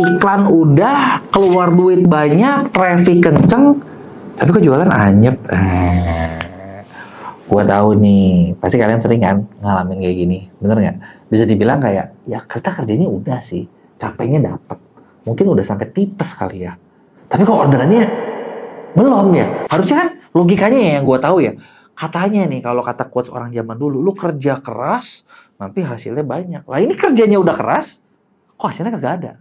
iklan udah, keluar duit banyak, traffic kenceng, tapi kok jualan anyep. Gua tahu nih, pasti kalian sering kan ngalamin kayak gini, bener nggak? Bisa dibilang kayak, ya kita kerjanya udah sih, capeknya dapet, mungkin udah sampai tipes kali ya, tapi kok orderannya belum ya? Harusnya kan logikanya ya yang gua tahu ya, katanya nih kalau kata quotes orang zaman dulu, lu kerja keras, nanti hasilnya banyak. Lah ini kerjanya udah keras, kok hasilnya kagak ada?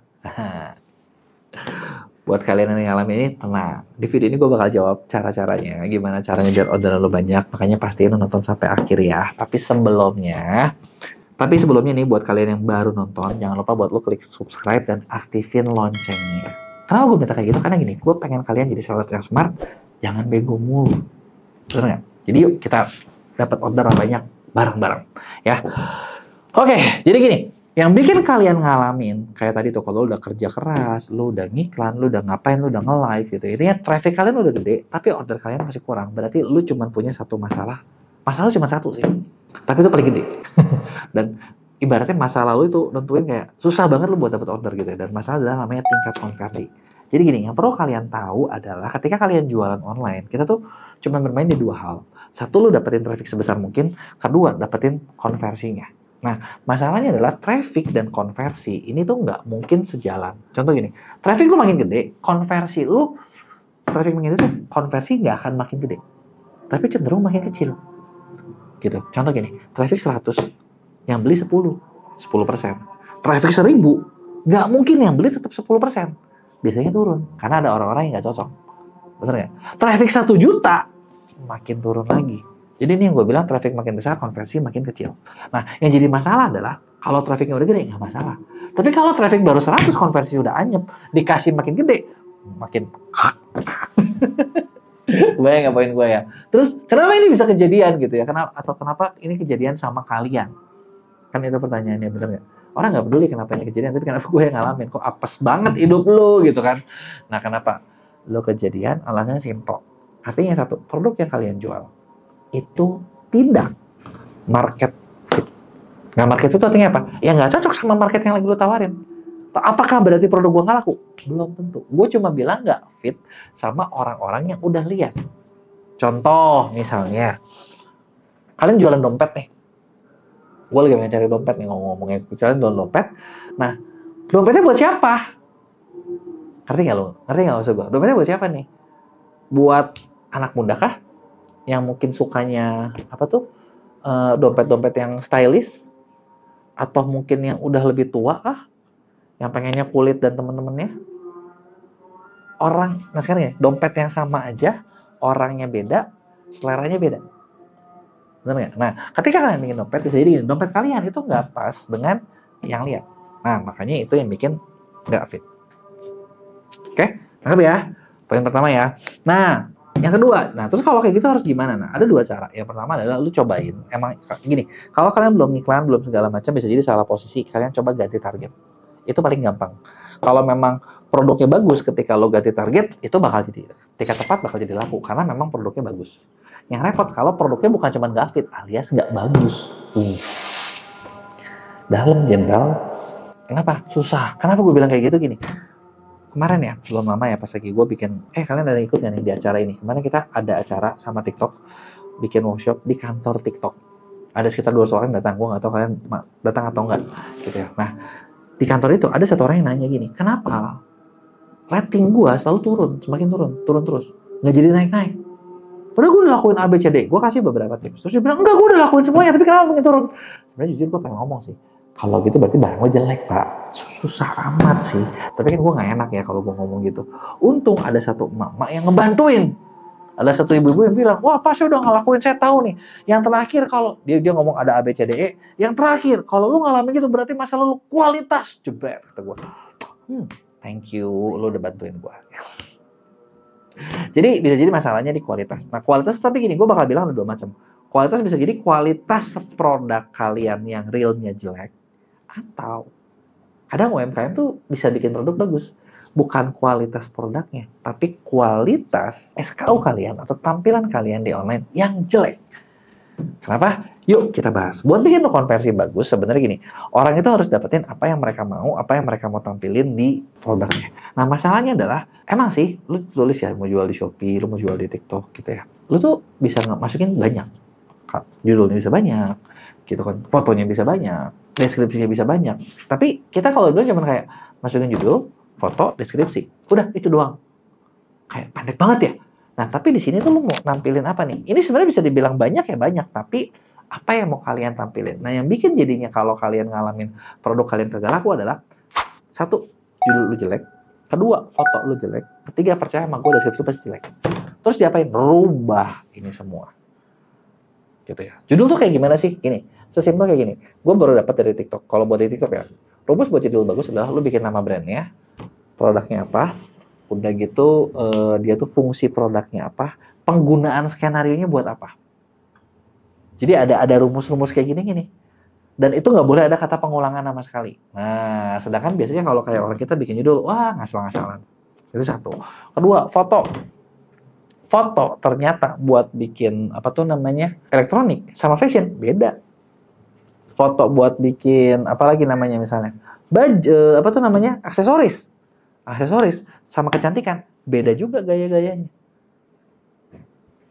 Buat kalian yang ngalamin ini, tenang. Di video ini gue bakal jawab cara-caranya. Gimana caranya biar orderan lo banyak. Makanya pastiin lo nonton sampai akhir ya. Tapi sebelumnya nih buat kalian yang baru nonton, jangan lupa buat lo klik subscribe dan aktifin loncengnya. Kenapa gue minta kayak gitu? Karena gini, gue pengen kalian jadi seller yang smart, jangan bego mulu. Bener nggak? Jadi yuk kita dapat orderan banyak bareng-bareng. Ya. Oke, jadi gini. Yang bikin kalian ngalamin, kayak tadi tuh, kalau lu udah kerja keras, lu udah ngiklan, lu udah ngapain, lu udah nge-live gitu. Intinya traffic kalian udah gede, tapi order kalian masih kurang. Berarti lu cuma punya satu masalah. Masalah cuma satu sih. Tapi itu paling gede. Dan ibaratnya masalah lu itu nentuin kayak susah banget lu buat dapat order gitu ya. Dan masalah adalah namanya tingkat konversi. Jadi gini, yang perlu kalian tahu adalah ketika kalian jualan online, kita tuh cuma bermain di dua hal. Satu, lu dapetin traffic sebesar mungkin. Kedua, dapetin konversinya. Nah, masalahnya adalah traffic dan konversi ini tuh nggak mungkin sejalan. Contoh gini, traffic lu makin gede, traffic makin gede, konversi nggak akan makin gede. Tapi cenderung makin kecil. Gitu. Contoh gini, traffic 100, yang beli 10%. Traffic 1000, nggak mungkin yang beli tetap 10%. Biasanya turun, karena ada orang-orang yang nggak cocok. Bener nggak? Traffic 1 juta, makin turun lagi. Jadi ini yang gue bilang, traffic makin besar, konversi makin kecil. Nah, yang jadi masalah adalah, kalau trafficnya udah gede, nggak masalah. Tapi kalau traffic baru 100, konversi udah anyep, dikasih makin gede, makin... Bayang nggak poin gue ya? Terus, kenapa ini bisa kejadian gitu ya? Kenapa ini kejadian sama kalian? Kan itu pertanyaannya, bener nggak? Orang nggak peduli kenapa ini kejadian, tapi kenapa gue yang ngalamin? Kok apes banget hidup lo gitu kan? Nah, kenapa? Lo kejadian, alasannya simple. Artinya satu, produk yang kalian jual itu tidak market fit. Nggak market fit itu artinya apa? Ya nggak cocok sama market yang lagi lo tawarin. Apakah berarti produk gue nggak laku? Belum tentu. Gue cuma bilang nggak fit sama orang-orang yang udah lihat. Contoh misalnya, kalian jualan dompet nih. Gue lagi pengen cari dompet nih, ngomongin jualan dompet. Nah, dompetnya buat siapa? Ngerti nggak lo? Ngerti nggak maksud gue? Dompetnya buat siapa nih? Buat anak muda kah? Yang mungkin sukanya dompet-dompet yang stylish, atau mungkin yang udah lebih tua kah, yang pengennya kulit dan temen-temennya nah sekarang ya, dompet yang sama aja, orangnya beda, seleranya beda, benar nggak? Nah, ketika kalian bikin dompet, bisa jadi dompet kalian itu nggak pas dengan yang lihat. Nah, makanya itu yang bikin nggak fit. Oke, nangkep ya? Poin pertama ya. Nah, yang kedua, terus kalau kayak gitu harus gimana? Nah, ada dua cara. Yang pertama adalah lu cobain. Emang gini, kalau kalian belum iklan, belum segala macam, bisa jadi salah posisi. Kalian coba ganti target. Itu paling gampang. Kalau memang produknya bagus, ketika lo ganti target, itu bakal jadi, ketika tepat bakal jadi laku. Karena memang produknya bagus. Yang repot, kalau produknya bukan cuma nggak fit, alias nggak bagus. Dalam, jenderal. Kenapa? Susah. Kenapa gue bilang kayak gitu gini? Kemarin ya, belum lama ya, pas lagi gue bikin, kalian ada ikut nggak nih di acara ini? Kemarin kita ada acara sama TikTok, bikin workshop di kantor TikTok. Ada sekitar 200 orang datang, gue nggak tahu kalian datang atau enggak, gitu ya. Nah, di kantor itu ada satu orang yang nanya gini, kenapa rating gue selalu turun, semakin turun terus, nggak jadi naik-naik. Padahal gue udah lakuin A, B, C, D, gue kasih beberapa tips. Terus dia bilang, enggak, gue udah lakuin semuanya, tapi kenapa makin turun? Sebenarnya jujur gue pengen ngomong sih, kalau gitu berarti barang lo jelek, Pak. Susah amat sih. Tapi kan gue gak enak ya kalau gue ngomong gitu. Untung ada satu emak-emak yang ngebantuin. Ada satu ibu-ibu yang bilang, wah Pak, saya udah ngelakuin, saya tahu nih. Yang terakhir kalau, dia ngomong ada A, B, C, D, E. Yang terakhir, kalau lu ngalamin gitu berarti masalah lu kualitas. Jebret, kata gue. Thank you, lu udah bantuin gue. Jadi bisa jadi masalahnya di kualitas. Nah kualitas tapi gini, gue bakal bilang ada dua macam. Kualitas bisa jadi kualitas produk kalian yang realnya jelek. Atau kadang UMKM tuh bisa bikin produk bagus. Bukan kualitas produknya, tapi kualitas SKU kalian atau tampilan kalian di online yang jelek. Kenapa? Yuk kita bahas. Buat bikin lo konversi bagus, sebenarnya gini, orang itu harus dapetin apa yang mereka mau, apa yang mereka mau tampilin di produknya. Nah masalahnya adalah, emang sih, lu tulis ya, mau jual di Shopee, lu mau jual di TikTok gitu ya. Lu tuh bisa masukin banyak. Judulnya bisa banyak, gitu kan. Fotonya bisa banyak, deskripsinya bisa banyak. Tapi kita kalau dulu cuma kayak masukin judul, foto, deskripsi. Udah, itu doang. Kayak pendek banget ya. Nah, tapi di sini tuh lu mau nampilin apa nih? Ini sebenarnya bisa dibilang banyak ya banyak, tapi apa yang mau kalian tampilin? Nah, yang bikin jadinya kalau kalian ngalamin produk kalian kagak laku adalah satu, judul lu jelek, kedua, foto lu jelek, ketiga, percaya sama gue deskripsi pasti jelek. Terus diapain? Rubah ini semua. Gitu ya. Judul tuh kayak gimana sih? Gini, sesimpel kayak gini. Gue baru dapat dari TikTok. Kalau buat di TikTok ya, rumus buat judul bagus adalah lu bikin nama brandnya, produknya apa, udah gitu dia tuh fungsi produknya apa, penggunaan skenarionya buat apa. Jadi ada rumus-rumus kayak gini. Dan itu nggak boleh ada kata pengulangan sama sekali. Nah, sedangkan biasanya kalau kayak orang kita bikin judul, wah ngasal-ngasalan. Itu satu. Kedua, foto. Foto ternyata buat bikin apa tuh namanya elektronik sama fashion beda. Foto buat bikin apa lagi namanya misalnya baju apa tuh namanya aksesoris sama kecantikan beda juga gaya-gayanya.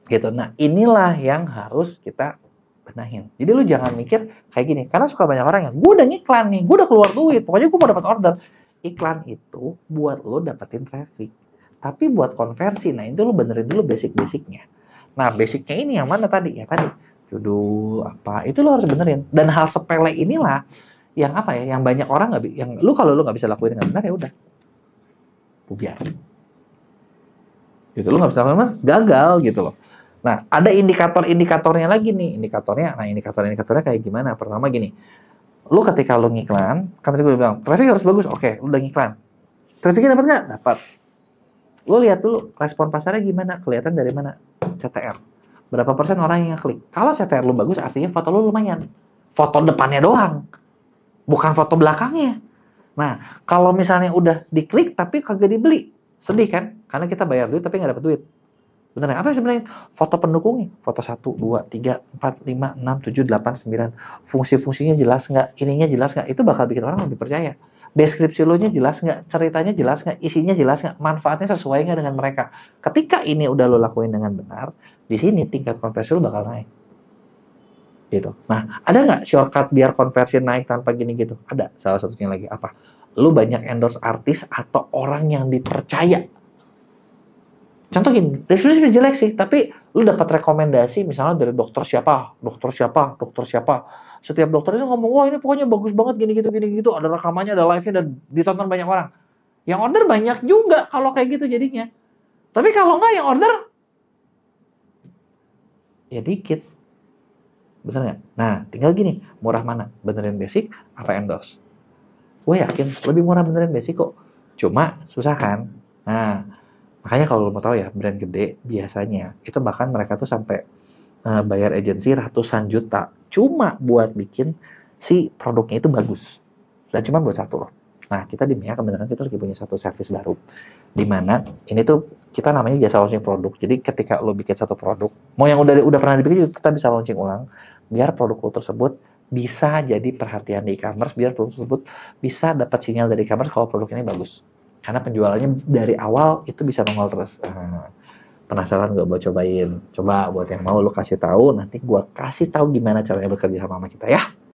Gitu. Nah inilah yang harus kita benahin. Jadi lu jangan mikir kayak gini karena suka banyak orang yang gue udah ngiklan nih, gue udah keluar duit, pokoknya gue mau dapat order. Iklan itu buat lo dapetin traffic. Tapi buat konversi, nah itu lu benerin dulu basic-basicnya. Nah, basicnya ini yang mana tadi? Ya tadi, judul apa, itu lu harus benerin. Dan hal sepele inilah yang apa ya, yang banyak orang nggak, yang lu kalau lu nggak bisa lakuin dengan benar ya udah, bubiar. Gitu, lu nggak bisa lakuin gagal gitu loh. Nah, ada indikator-indikatornya lagi nih, indikatornya kayak gimana? Pertama gini, lu ketika lu ngiklan, kan tadi gue bilang, traffic harus bagus, oke, lu udah ngiklan. Trafficnya dapat nggak? Dapat. Lo lihat dulu respon pasarnya gimana, kelihatan dari mana CTR. Berapa persen orang yang klik. Kalau CTR lo bagus artinya foto lo lumayan. Foto depannya doang. Bukan foto belakangnya. Nah, kalau misalnya udah diklik tapi kagak dibeli. Sedih kan? Karena kita bayar duit tapi nggak dapat duit. Bener apa sebenarnya? Foto pendukungnya. Foto 1, 2, 3, 4, 5, 6, 7, 8, 9. Fungsi-fungsinya jelas nggak? Ininya jelas nggak? Itu bakal bikin orang lebih percaya. Deskripsi lo nya jelas nggak, ceritanya jelas nggak, isinya jelas nggak, manfaatnya sesuai nggak dengan mereka. Ketika ini udah lo lakuin dengan benar, di sini tingkat konversi lo bakal naik. Gitu. Nah, ada nggak shortcut biar konversi naik tanpa gini gitu? Ada. Salah satunya lagi apa? Lo banyak endorse artis atau orang yang dipercaya. Contoh gini, deskripsi jelek sih, tapi lo dapat rekomendasi misalnya dari dokter siapa. Setiap dokter itu ngomong, wah ini pokoknya bagus banget gini gitu, ada rekamannya, ada live-nya, dan ditonton banyak orang. Yang order banyak juga kalau kayak gitu jadinya. Tapi kalau nggak yang order, ya dikit. Bener nggak? Nah, tinggal gini, murah mana? Benerin basic, apa endorse? Gue yakin lebih murah benerin basic kok. Cuma susah kan? Nah, makanya kalau lo mau tahu ya, brand gede biasanya, itu bahkan mereka tuh sampai bayar agensi ratusan juta cuma buat bikin si produknya itu bagus dan cuma buat satu loh. Nah kita di Mia kebenaran kita lagi punya satu service baru di mana ini tuh kita namanya jasa launching produk. Jadi ketika lo bikin satu produk, mau yang udah pernah dibikin juga kita bisa launching ulang biar produk lo tersebut bisa jadi perhatian di e-commerce, biar produk tersebut bisa dapat sinyal dari e-commerce kalau produk ini bagus. Karena penjualannya dari awal itu bisa nongol terus. Penasaran gak buat cobain? Coba buat yang mau lo kasih tahu, nanti gue kasih tahu gimana caranya bekerja sama kita ya.